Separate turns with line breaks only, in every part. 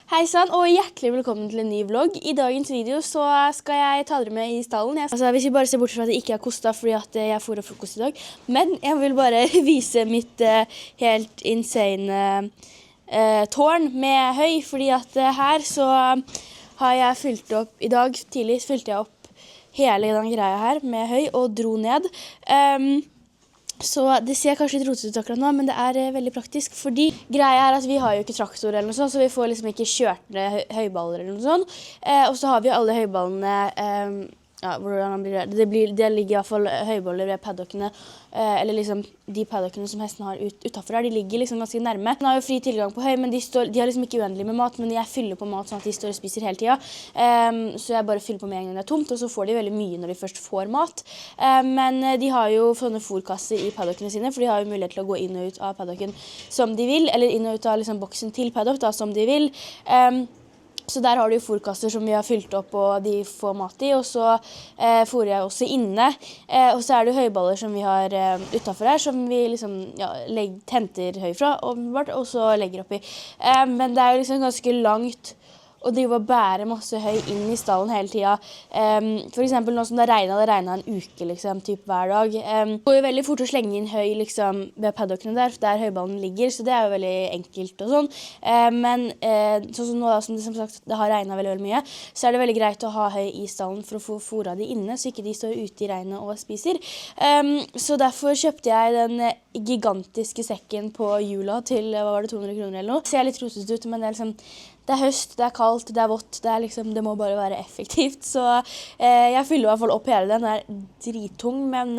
Hei sann, og hjertelig velkommen til en ny vlogg. I dagens video så skal jeg ta dere med i stallen. Hvis vi bare ser bort fra at jeg ikke har kostet fordi at jeg får frokost i dag. Men jeg vil bare vise mitt helt insane tårn med høy. Fordi at her så har jeg fylt opp, i dag tidlig fylte jeg opp hele den greia her med høy og dro ned. Så det ser kanskje litt rotet ut akkurat nå, men det er veldig praktisk, fordi greia er at vi har jo ikke traktor eller noe sånt, så vi får liksom ikke kjørt ned høyballer eller noe sånt. Og så har vi alle høyballene, hvordan blir det? Det ligger i hvert fall høyballer ved paddockene, eller liksom de paddockene som hesten har utenfor her, de ligger liksom ganske nærme. Den har jo fri tilgang på høy, men de har liksom ikke uendelig med mat, men jeg fyller på mat sånn at de står og spiser hele tiden. Så jeg bare fyller på med en gang det er tomt, og så får de veldig mye når de først får mat. Men de har jo sånne fôrkasser i paddockene sine, for de har jo mulighet til å gå inn og ut av paddocken som de vil, eller inn og ut av liksom boksen til paddock da, som de vil. Så der har du fôrkasser som vi har fylt opp, og de får mat i, og så fôrer jeg også inne. Og så er det høyballer som vi har utenfor her, som vi liksom henter høy fra, og så legger oppi. Men det er jo liksom ganske langt og drive og bære masse høy inn i stallen hele tiden. For eksempel nå som det regnet en uke liksom, typ hver dag. Det går jo veldig fort å slenge inn høy liksom, ved paddockene der høyballen ligger, så det er jo veldig enkelt og sånn. Men sånn som nå da, som sagt, det har regnet veldig mye, så er det veldig greit å ha høy i stallen for å få fôret de inne, så ikke de står ute i regnet og spiser. Så derfor kjøpte jeg den gigantiske sekken på jula til, hva var det, 200 kroner eller noe. Det ser litt rotet ut, men det er liksom det er høst, det er kaldt, det er vått, det må bare være effektivt. Så jeg fyller i hvert fall opp hele den. Den er drittung, men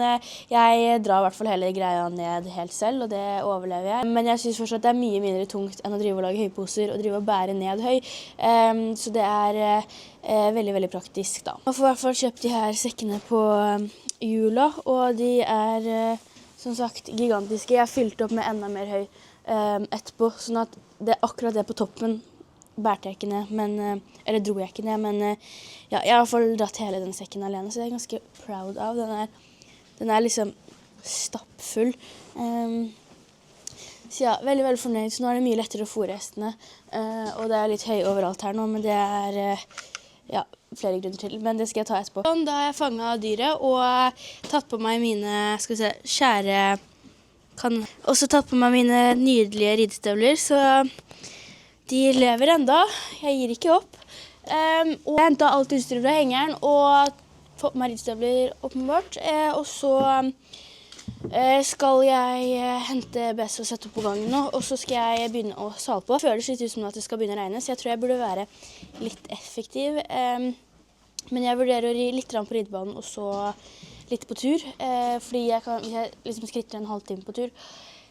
jeg drar i hvert fall hele greia ned helt selv, og det overlever jeg. Men jeg synes fortsatt det er mye mindre tungt enn å drive og lage høyposer og drive og bære ned høy. Så det er veldig, veldig praktisk da. Jeg får i hvert fall kjøpt de her sekkene på jula, og de er som sagt gigantiske. Jeg fylte opp med enda mer høy etterpå, sånn at det er akkurat det på toppen bærte jeg ikke ned, eller dro jeg ikke ned, men jeg har i hvert fall dratt hele den sekken alene, så jeg er ganske proud av. Den er liksom stappfull. Så ja, veldig, veldig fornøyd. Så nå er det mye lettere å fôre hestene, og det er litt høy overalt her nå, men det er flere grunner til, men det skal jeg ta etterpå. Da har jeg fanget dyret og tatt på meg mine, også tatt på meg mine nydelige ridestøvler, så de lever enda. Jeg gir ikke opp. Og jeg hentet alt utstyret fra hengeren og fått på meg ridestøvler åpenbart. Og så skal jeg hente BS og sette opp på gangen nå, og så skal jeg begynne å sale på. Det føles litt ut som at det skal begynne å regne, så jeg tror jeg burde være litt effektiv. Men jeg vurderer å ri litt på ridebanen og så litt på tur, fordi jeg liksom skritter en halvtime på tur.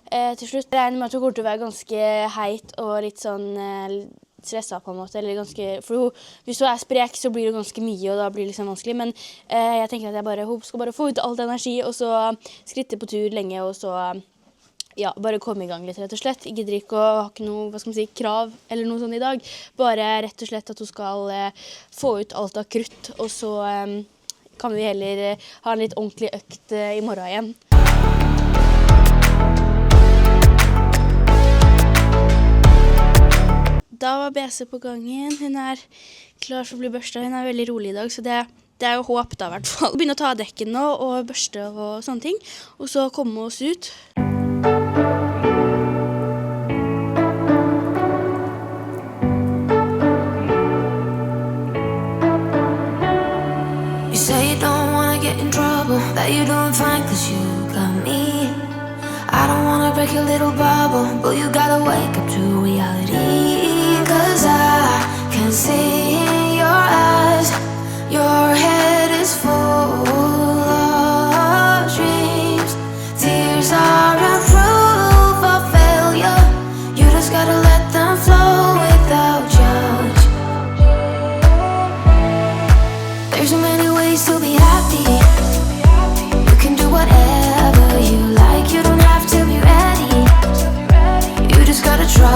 Til slutt. Jeg regner med at det kommer til å være ganske heit og litt sånn stresset på en måte, eller for hvis du er sprek så blir det ganske mye, og da blir det liksom vanskelig, men jeg tenker at jeg skal bare få ut alt energi, og så skritte på tur lenge, og så bare komme i gang litt, rett og slett. Jeg gidder ikke å ha ikke noe, krav eller noe sånt i dag, bare rett og slett at du skal få ut alt av krutt, og så kan vi heller ha en litt ordentlig økt i morgen igjen. Da var BS på gangen. Hun er klar for å bli børstet. Hun er veldig rolig i dag, så det er jo håp da i hvert fall. Begynne å ta dekken nå og børste og sånne ting, og så komme oss ut.
You say you don't wanna get in trouble, that you're doing fine 'cause you got me. I don't wanna break your little bubble, but you gotta wake up to reality. 'Cause I can see in your eyes, your head is full of dreams. Tears aren't proof of failure, you just gotta let them flow without judge. There's so many ways to be happy, you can do whatever you like, you don't have to be ready, you just gotta try.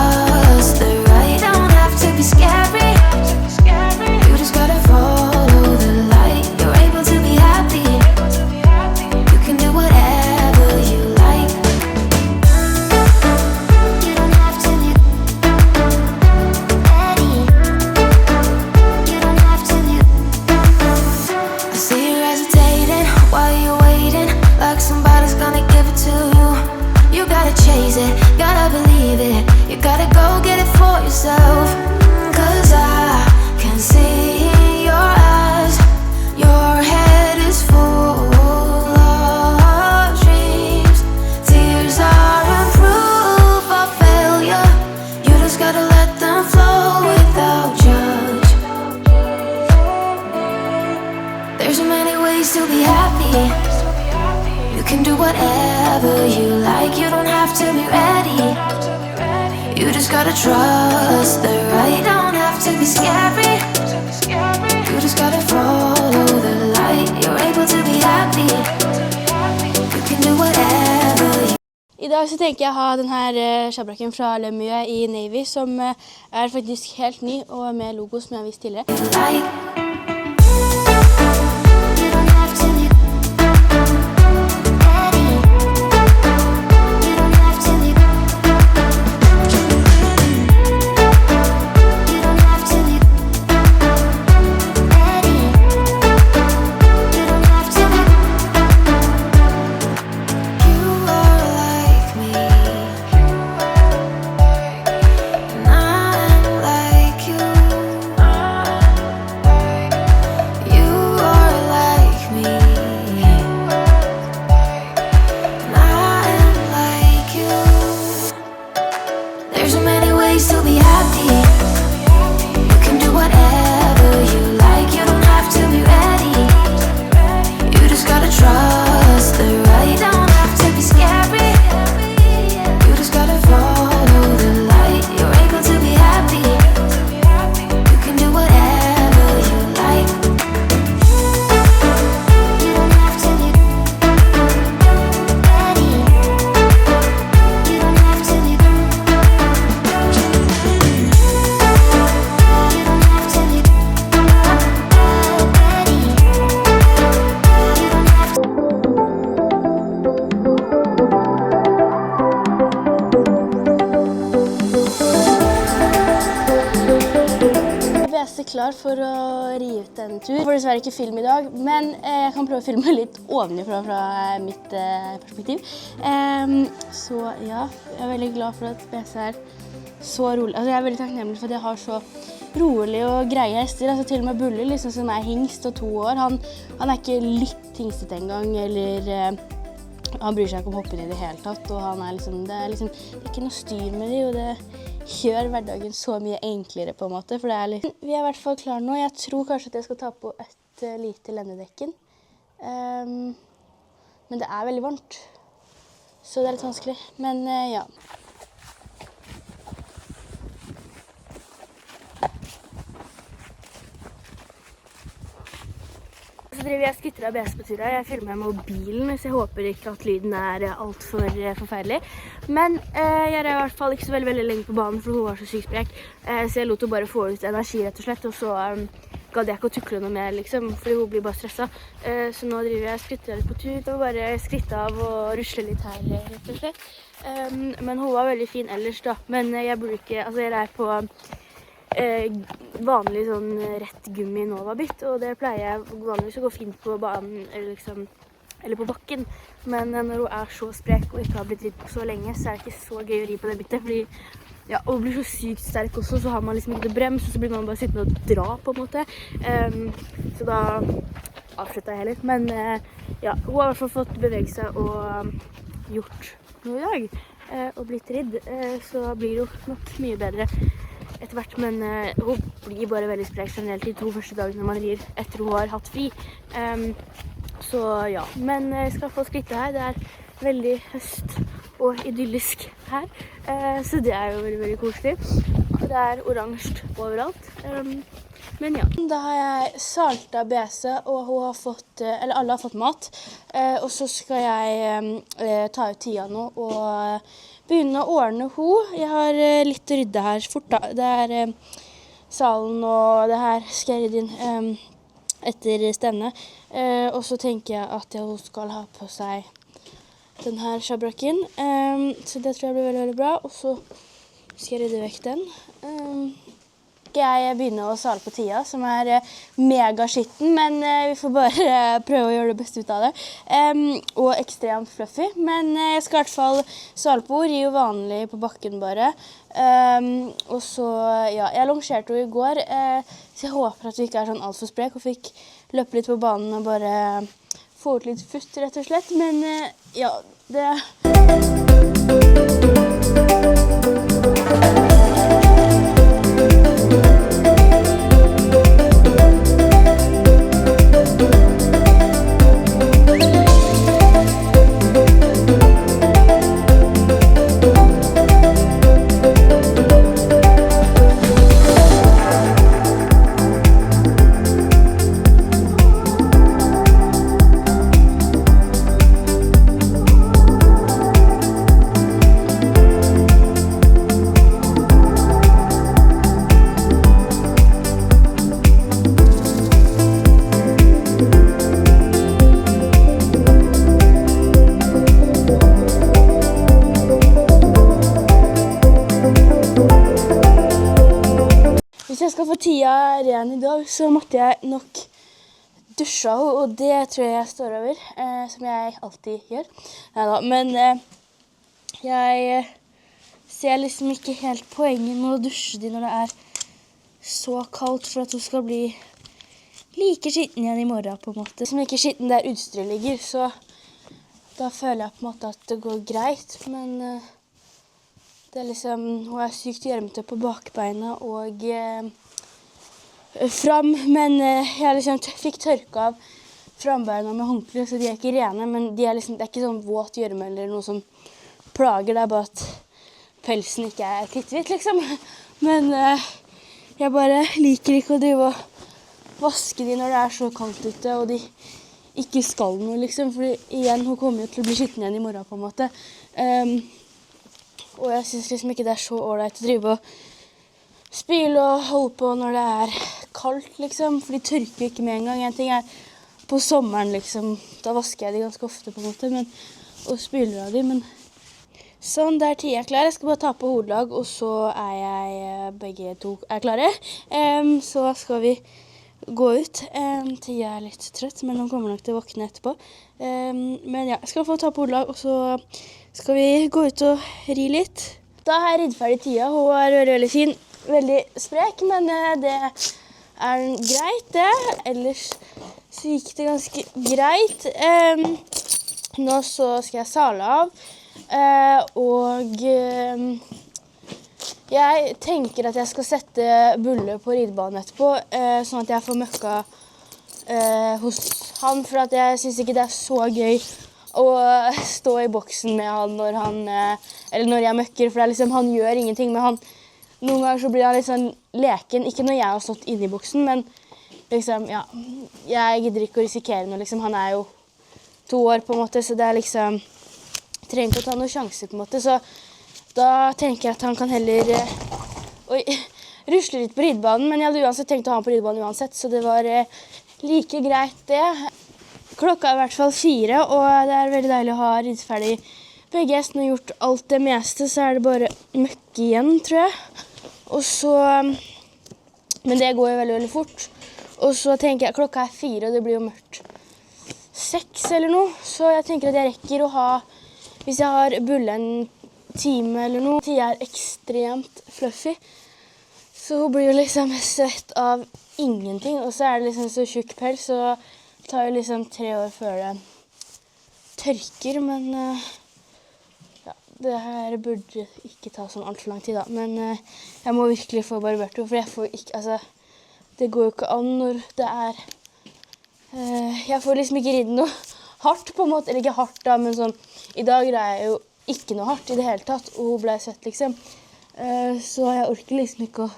can do whatever you like. You don't have to be ready. You just gotta trust the right. Don't have to be scary. You just gotta follow the light. You're able to be happy. You can do whatever you.
I dag så tenker jeg å ha denne sjabrakken fra Le Mieux i Navy, som faktisk helt ny og med logo som jeg har vist tidligere.
Like.
Klar for å ri ut en tur. Jeg får dessverre ikke film I dag, men jeg kan prøve å filme litt ovenifra fra mitt perspektiv. Så ja, jeg veldig glad for at BC så rolig. Altså, jeg veldig takknemlig for at jeg har så rolig og greie hester. Altså, til og med Bulle, liksom, som hingst og 2 år, han ikke litt hingstet en gang, eller han bryr seg ikke om hoppen I det hele tatt, og han liksom, det ikke noe styr med det, og det gjør hverdagen så mye enklere på en måte, for det litt. Vi I hvert fall klar nå. Jeg tror kanskje at jeg skal ta på et lite lendedekken. Men det veldig varmt, så det litt vanskelig. Men ja. Så driver jeg skutter av BS på turen. Jeg filmer med mobilen, så jeg håper ikke at lyden alt for forferdelig. Men jeg I hvert fall ikke så veldig lenge på banen, for hun var så sykt sprek. Så jeg lot henne bare få ut energi rett og slett, og så gadd jeg ikke å tukle noe mer, liksom, fordi hun blir bare stresset. Så nå driver jeg skutter litt på tur, og bare skritte av og rusle litt her, rett og slett. Men hun var veldig fin ellers da, men jeg burde ikke, altså jeg på vanlig sånn rett gummi Novabit, og det pleier jeg vanligvis å gå fint på banen eller på bakken, men når hun så sprek og ikke har blitt ridd på så lenge, så det ikke så gøy å ri på det bittet, fordi ja, og hun blir så sykt sterk også, så har man liksom ikke brems, og så blir man bare sittende og dra på en måte, så da avsluttet jeg heller, men ja, hun har I hvert fall fått bevege seg og gjort noe I dag, og blitt ridd, så blir det nok mye bedre etter hvert, men hun blir bare veldig sprek generelt de 2 første dagene man rir etter hun har hatt fri. Så ja, men jeg skal få skrittet her. Det veldig høst og idyllisk her, så det jo veldig koselig. Det oransje overalt. Men ja. Da har jeg saltet BC, og hun har fått, eller alle har fått mat. Og så skal jeg ta ut tida nå og begynne å ordne henne. Jeg har litt å rydde her fort da. Det salen og det her skal jeg rydde inn etter stevnet. Og så tenker jeg at hun skal ha på seg den her sjabrakken. Så det tror jeg blir veldig bra. Og så skal jeg rydde vekk den. Jeg begynner å sale på tida, som mega skitten, men vi får bare prøve å gjøre det beste ut av det. Og ekstremt fluffy, men jeg skal I hvert fall sale på, ri jo vanlig på bakken bare. Og så, ja, jeg longerte henne I går, så jeg håper at vi ikke sånn alt for sprek, og fikk løpe litt på banen og bare få ut litt futt, rett og slett. Men ja, det Hvis jeg skal få tida ren i dag, så måtte jeg nok dusje henne, og det tror jeg står over, som jeg alltid gjør. Neida, men jeg ser liksom ikke helt poenget med å dusje de når det er så kaldt, for at hun skal bli like skitten igjen i morgen, på en måte. Som ikke skitten der utstyret ligger, så da føler jeg på en måte at det går greit, men det er liksom, hun er sykt gjørmete på bakbeina og fram, men jeg liksom fikk tørka av frambeina med håndkle, så de er ikke rene, men de er liksom, det er ikke sånn våt gjørme eller noe som plager, det er bare at pelsen ikke er kritthvit, liksom. Men jeg bare liker ikke å drive og vaske de når det er så kaldt ute, og de ikke skal noe, liksom, fordi igjen, hun kommer jo til å bli skitten igjen i morgen, på en måte. Og jeg synes liksom ikke det er så ordentlig å drive og spyle og holde på når det er kaldt, liksom, for de tørker jo ikke med en gang. En ting er på sommeren, liksom, da vasker jeg de ganske ofte, på en måte, og spyler av de, men sånn, der tida er klar. Jeg skal bare ta på hodelag, og så er begge to klare. Så skal vi gå ut. Tida er litt trøtt, men hun kommer nok til å våkne etterpå. Men ja, jeg skal få ta på hodelag, og så skal vi gå ut og ri litt. Da har jeg ridd ferdig tida. Hun er veldig fin, veldig sprek, men det er greit, det. Ellers så gikk det ganske greit. Nå så skal jeg sale av, og jeg tenker at jeg skal sette Bulle på ridebanen etterpå, sånn at jeg får møkka hos han, for at jeg synes ikke det er så gøy å stå i boksen med han eller når jeg møkker, for det er liksom, han gjør ingenting, men han, noen ganger så blir han litt sånn leken, ikke når jeg har stått inne i boksen, men liksom, ja, jeg gidder ikke å risikere noe, liksom, han er jo 2 år på en måte, så det er liksom, trenger ikke å ta noen sjanser på en måte, så da tenker jeg at han kan heller, rusle litt på ridebanen, men jeg hadde uansett tenkt å ha han på ridebanen uansett, så det var like greit det. Klokka er i hvert fall 4, og det er veldig deilig å ha ridd ferdig begge hestene og gjort alt det meste, så er det bare møkke igjen, tror jeg. Og så, men det går jo veldig, veldig fort. Og så tenker jeg, klokka er 4, og det blir jo mørkt 6 eller noe, så jeg tenker at jeg rekker å ha, hvis jeg har Bulle en time eller noe, tida er ekstremt fluffy, så hun blir jo liksom svett av ingenting, og så er det liksom så tjukk pels, så det tar jo liksom 3 år før det tørker, men ja, det her burde ikke ta sånn alt for lang tid da, men jeg må virkelig få barbert det, for jeg får ikke, altså, det går jo ikke an når det er, jeg får liksom ikke ridde noe hardt på en måte, eller ikke hardt da, men sånn, i dag er jeg jo ikke noe hardt i det hele tatt, og hun ble svett liksom, så jeg orker liksom ikke å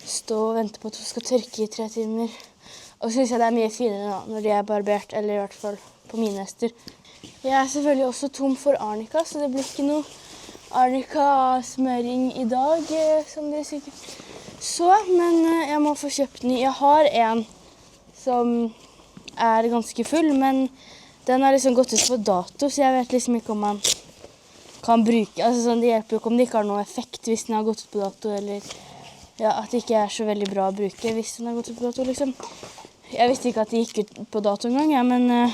stå og vente på at hun skal tørke i 3 timer. Og så synes jeg det er mye finere da, når de er barbert, eller i hvert fall på mine hester. Jeg er selvfølgelig også tom for arnika, så det blir ikke noe arnika-smøring i dag, som dere sikkert så. Men jeg må få kjøpt den. Jeg har en som er ganske full, men den har liksom gått ut på dato, så jeg vet liksom ikke om man kan bruke. Altså sånn, det hjelper jo ikke om det ikke har noe effekt hvis den har gått ut på dato, eller ja, at det ikke er så veldig bra å bruke hvis den har gått ut på dato, liksom. Jeg visste ikke at de gikk ut på dato en gang, ja, men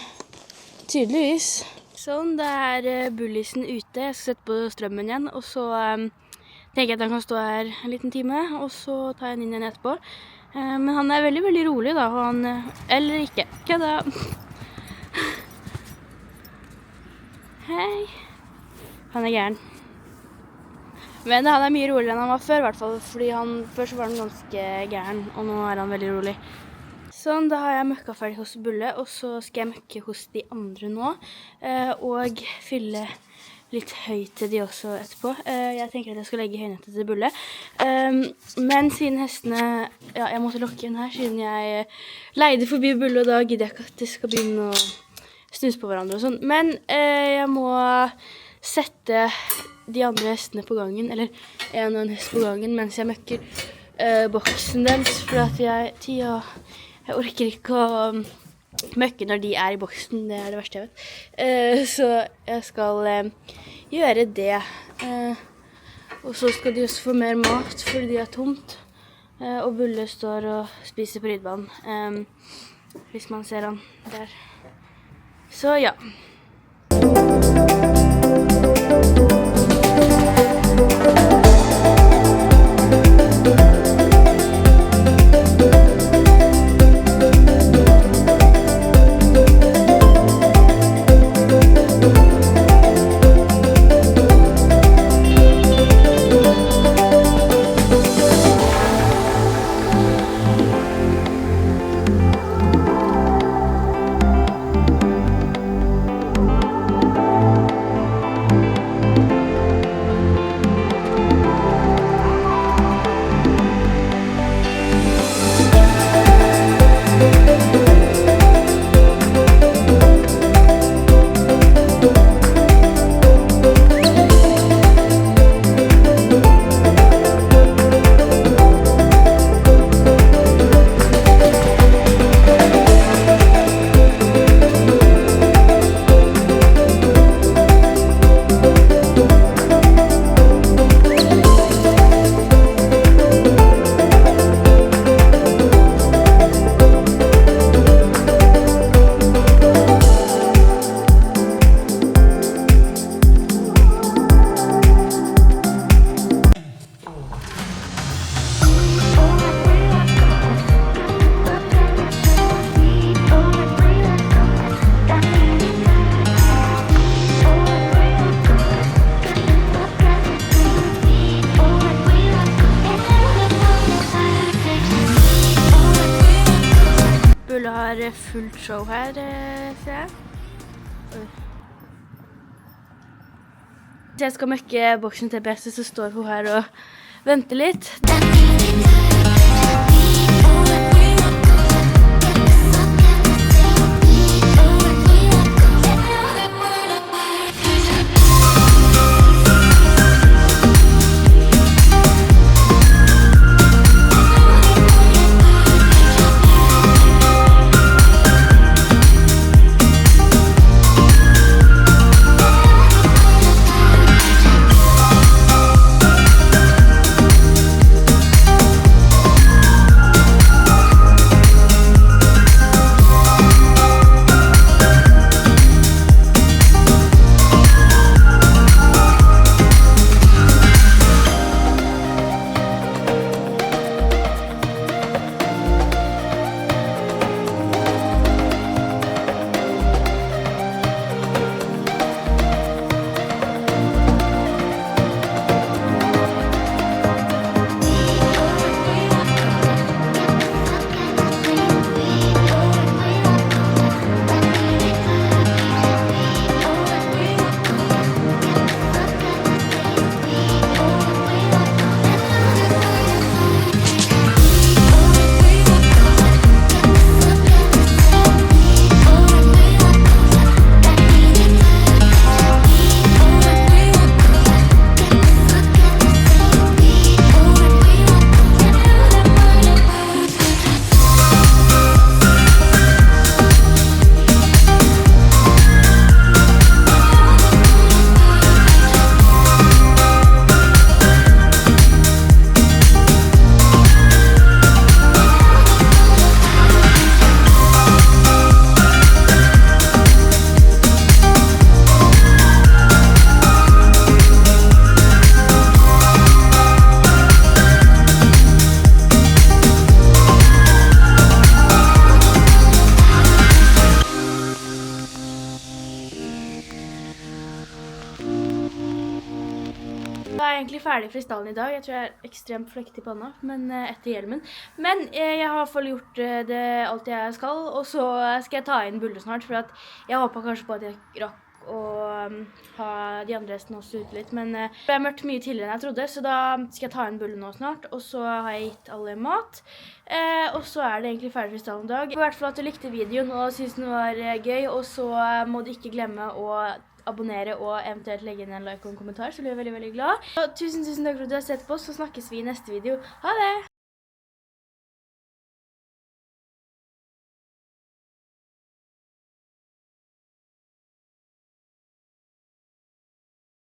tydeligvis. Sånn, det er bullisen ute. Jeg skal sette på strømmen igjen, og så tenker jeg at han kan stå her en liten time, og så tar jeg den inn igjen etterpå. Men han er veldig, veldig rolig da, og han, eller ikke. Kødda! Hei! Han er gæren. Men han er mye roligere enn han var før, i hvert fall, fordi først var han ganske gæren, og nå er han veldig rolig. Sånn, da har jeg møkka ferdig hos Bulle, og så skal jeg møkke hos de andre nå, og fylle litt høyt til de også etterpå. Jeg tenker at jeg skal legge høynettet til Bulle, men siden hestene, ja, jeg måtte lokke inn her, siden jeg leide forbi Bulle, og da gidder jeg ikke at de skal begynne å snuse på hverandre og sånn. Men jeg må sette de andre hestene på gangen, eller en og en hest på gangen, mens jeg møkker boksen deres, for at jeg orker ikke å møkke når de er i boksen, det er det verste jeg vet. Så jeg skal gjøre det. Og så skal de også få mer mat, fordi de er tomt. Og Bulle står og spiser på ridbanen, hvis man ser han der. Så ja. Bulle har fullt show her, ser jeg. Hvis jeg skal møkke boksen til BS, så står hun her og venter litt. Da er jeg egentlig ferdig fristallen i dag. Jeg tror jeg er ekstremt flekket i panna, men etter hjelmen. Men jeg har i hvert fall gjort det alt jeg skal, og så skal jeg ta inn Bulle snart, for at jeg håper kanskje på at jeg rakk å ha de andre hestene også ute litt. Men det er mørkt mye tidligere enn jeg trodde, så da skal jeg ta inn Bulle nå snart, og så har jeg gitt alle mat. Og så er det egentlig ferdig fristallen i dag. I hvert fall at du likte videoen og synes den var gøy, og så må du ikke glemme å abonnere og eventuelt legge inn en like og en kommentar, så blir jeg veldig, veldig glad. Og tusen takk for at du har sett på, så snakkes vi i neste video. Ha det!